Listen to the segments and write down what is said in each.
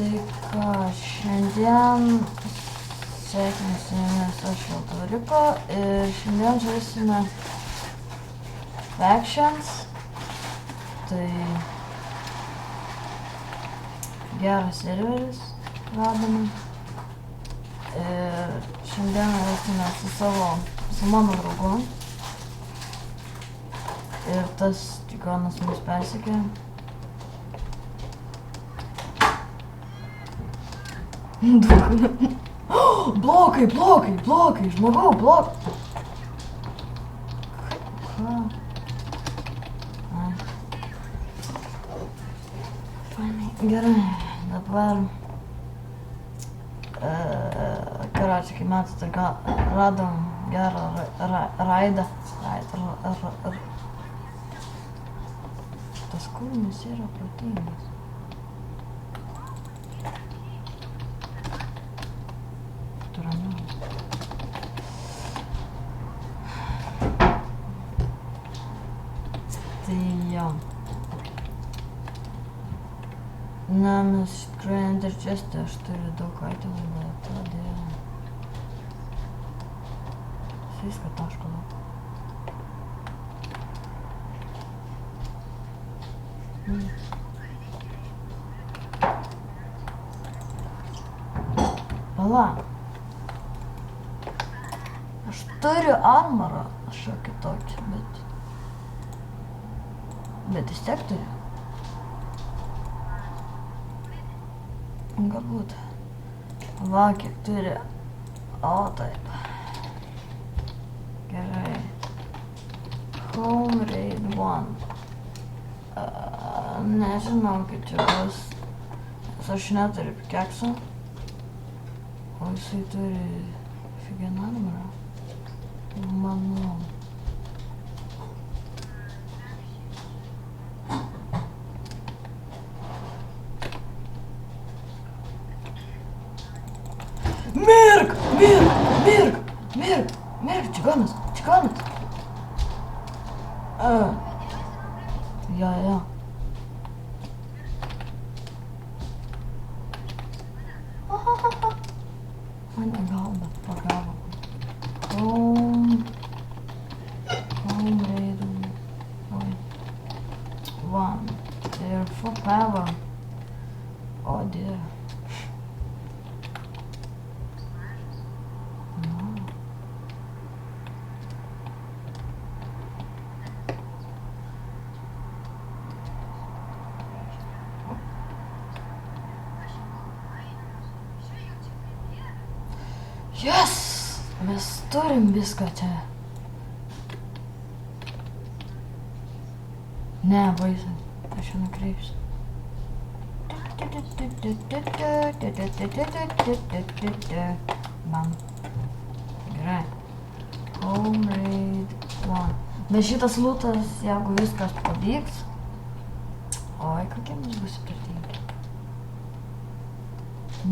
Tai ką, šiandien sveikinsimės aš Viltoriko ir šiandien žaisime Factions. Tai geras serveris radome. Ir šiandien žaisime su mano draugu. Ir tas tigonas mus persekė. Blokai, žmogau, blokai. Ką? Gerai, dabar karočią, kai matote, radom gerą raidą. Tas kūrinis yra protingas. Tai jo. Na, mes tikrai Ender Chest'e aš turiu daug itemų, bet tada viską taško daug. Pala. Aš turiu armorą šiokį tokį, bet vis tiek turiu. Galbūt. Va, kiek turi. O, taip. Gerai. Home Raid 1. Nežinau, kaip čia bus. Aš neturiu pikeksą. O jisai turi figeną armorą. Manau. Mirk, čigonas. Ja. Man į galvą pagavo. Home Raid 1. Ir full power. Oh dear. Yes! Mes turim viską čia. Ne, baisai. Aš jau nukreipsiu. Bam. Gerai. Home Raid 1. Bet šitas lootas, jeigu viskas pavyks. Oi, kokie mes bus įpratingi.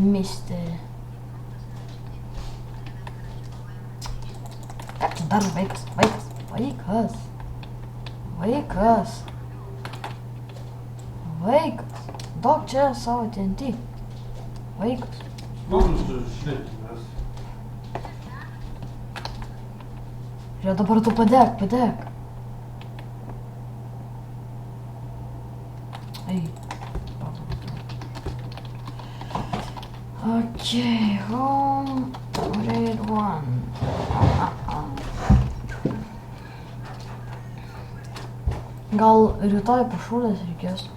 Misteri. Dar vaikas. Daug čia savo TNT. Vaikas. Žiūrėk, dabar tu padek. Ei. Okay, Home Raid 1. Gal rytoj pašūlės reikės.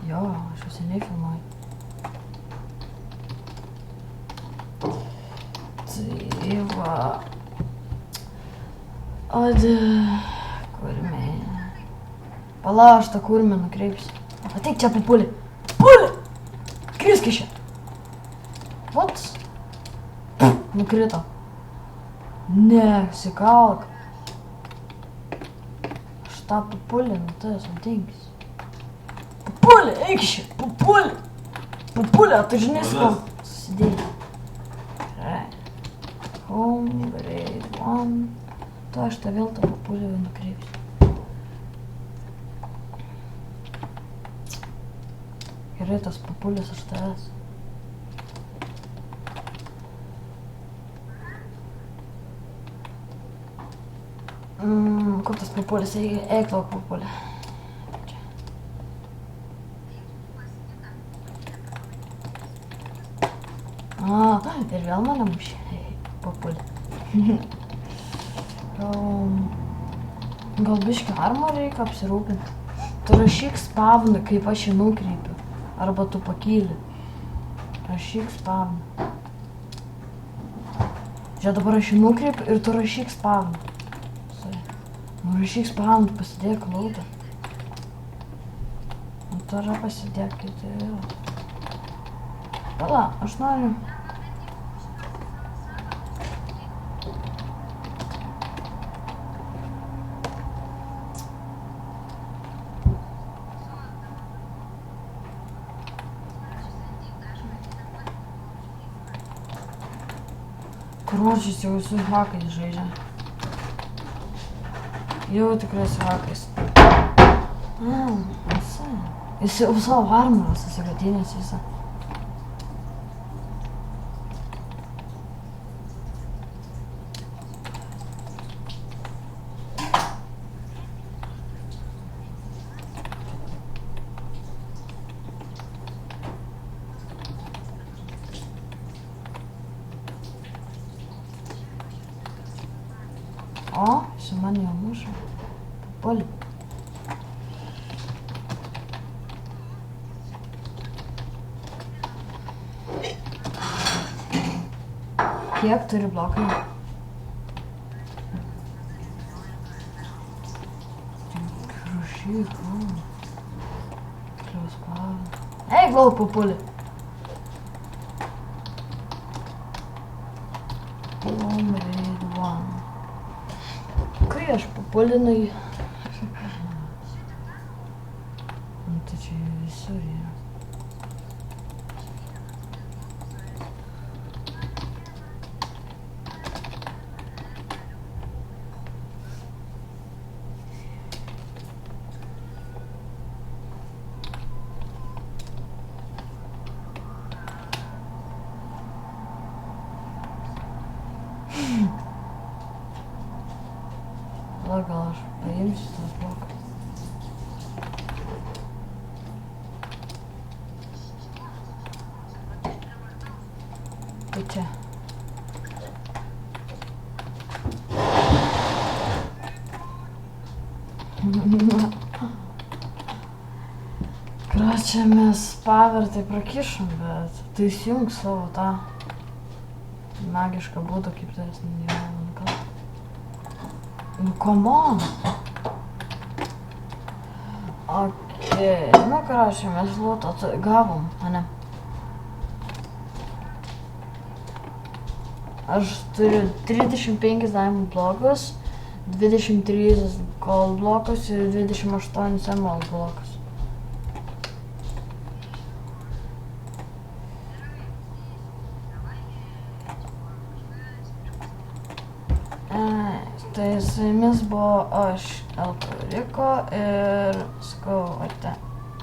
Jo, aš jau seniai filmuoju. Tai va. Kurmė. Pala, aš tą kurmę nukreipsiu. Ateik čia, pupulį. Krisk iš čia. What? Nukrito. Ne, sikalk. Aš tą pupulį nuo tavęs nutinkis. Pupulį, eik iš čia, pupulį. Pupulė, tu žinai, sakau. Susidėjai. Home grade 1. To aš tą vėl tą papulį nukreipsiu. Gerai, tas papulis aš tavęs. Kur tas papulis? Eik tau papulį. Ir vėl mane mušė. Papulį. Gal biškį armą reikia apsirūpinti. Tu rašyk spawn, kaip aš jį nukreipiu. Arba tu pakyli. Rašyk spawn. Žiūrėk, dabar aš jį nukreipiu ir tu rašyk spawn. Nu rašyk spawn, tu pasidėk laudą. Nu tu yra pasidėk kiti vėl. Pala, aš noriu. Kročius jau su hakais žaidžia. Jau tikrai su hakais. Visai. Jis jau savo armorą susigadinęs visą. O, su mani jau muša. Papulį. Kiek turi blokai? Rašyk, Kliaus pavą. Eik, gal papulį. Home grade 1. Kai aš papulinai. Tai čia visur yra. Gal aš paimsiu tas blokas. Tai čia. Čia mes pavertai prakišom, bet tai įsijung savo tą magišką būdą, kaip tas neįmanoma. Nu, come on! Okei, nu kraščiai, mes lūtą gavom, ane? Aš turiu 35 diamond blokus, 23 gold blokus ir 28 emerald blokus. Tai su jumis buvo aš, Eltoriko ir sakau, ate.